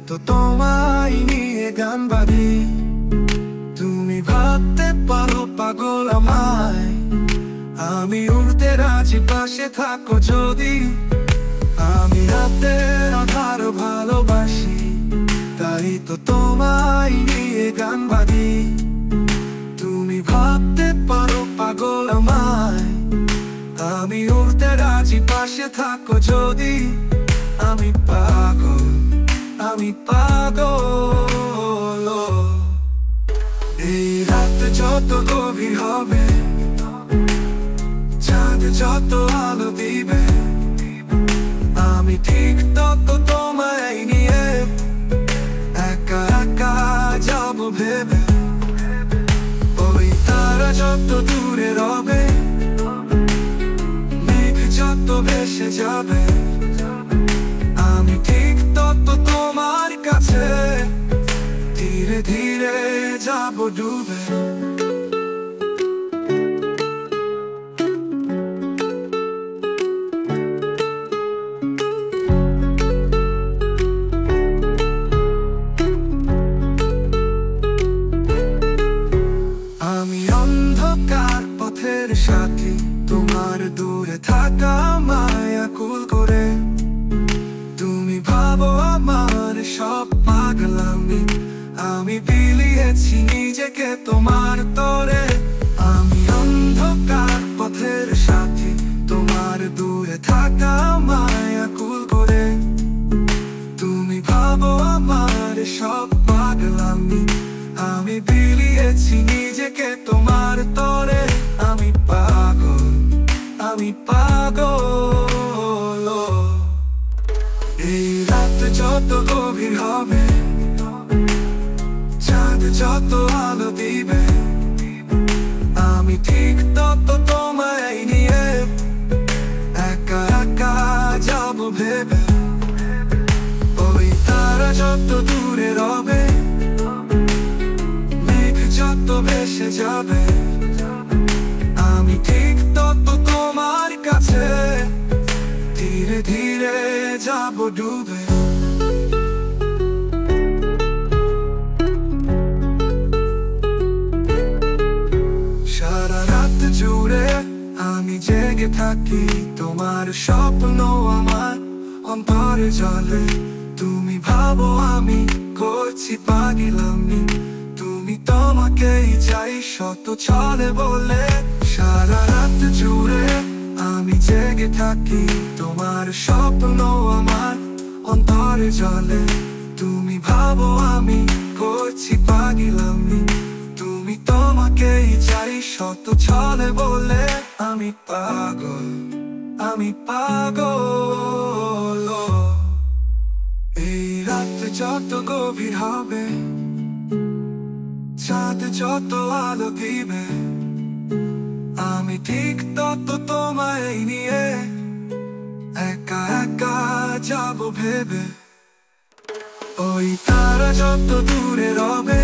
তো তোমায় নিয়ে গান বাঁধি। তুমি ভাবতে পারো পাগল আমায়, আমি উড়তে রাজি পাশে থাকো যদি। আমি রাতে আধার ভালোবাসি, তাই তো তোমায় নিয়ে গান বাঁধি। তুমি ভাবতে পারো পাগল আমায়, আমি উড়তে রাজি পাশে থাকো যদি। আমি পাগল, আমি পাগল। এই রাত যত গভীর হবে, চাঁদ যত আলো দিবে, আমি ঠিক তত তোমায় নিয়ে একা একা যাব ভেবে। ওই তারা যত দূরে রবে, মেঘ যত ভেসে যাবে, আমি ঠিক তত তোমার কাছে ধীরে ধীরে যাব ডুবে। আমি অন্ধকার পথের সাথী, তোমার দূরে থাকা মায়া কুল করে। তুমি ভাবো আমার সব পাগলামি, আমি বিলিয়েছি নিজেকে তোমার তরে। আমি অন্ধকার পথের সাথী, তোমার দূরে থাকা মায়া কুল করে। তুমি ভাবো আমার সব পাগলামি, আমি বিলিয়েছি নিজেকে তোমার তরে। আমি পাগল, আমি পাগল। এই রাত যত গভীর হবে, চাঁদ যত আলো দিবে, আমি ঠিক তত তোমায় নিয়ে একা একা যাব ভেবে। ওই তারা যত দূরে রবে, মেঘ যত ভেসে যাবে, আমি ঠিক তত তোমার কাছে ধীরে ধীরে যাব ডুবে। সারা রাত জুড়ে আমি জেগে থাকি, তোমার স্বপ্ন আমার অন্তরে জ্বলে। তুমি ভাবো আমি করছি পাগলামি, তুমি তোমাকেই চাই শত ছলে বলে। সারা রাত জুড়ে আমি জেগে থাকি, তোমার স্বপ্ন আমার অন্তরে জ্বলে। তুমি ভাবো আমি করছি পাগলামি, তুমি তোমাকেই চাই শত ছলে বলে। আমি পাগল, আমি পাগল। এই রাত যত গভীর হবে, চাঁদ যত আলো দিবে, আমি ঠিক তত তোমায় নিয়ে একা একা যাব ভেবে। ওই তারা যত দূরে রবে,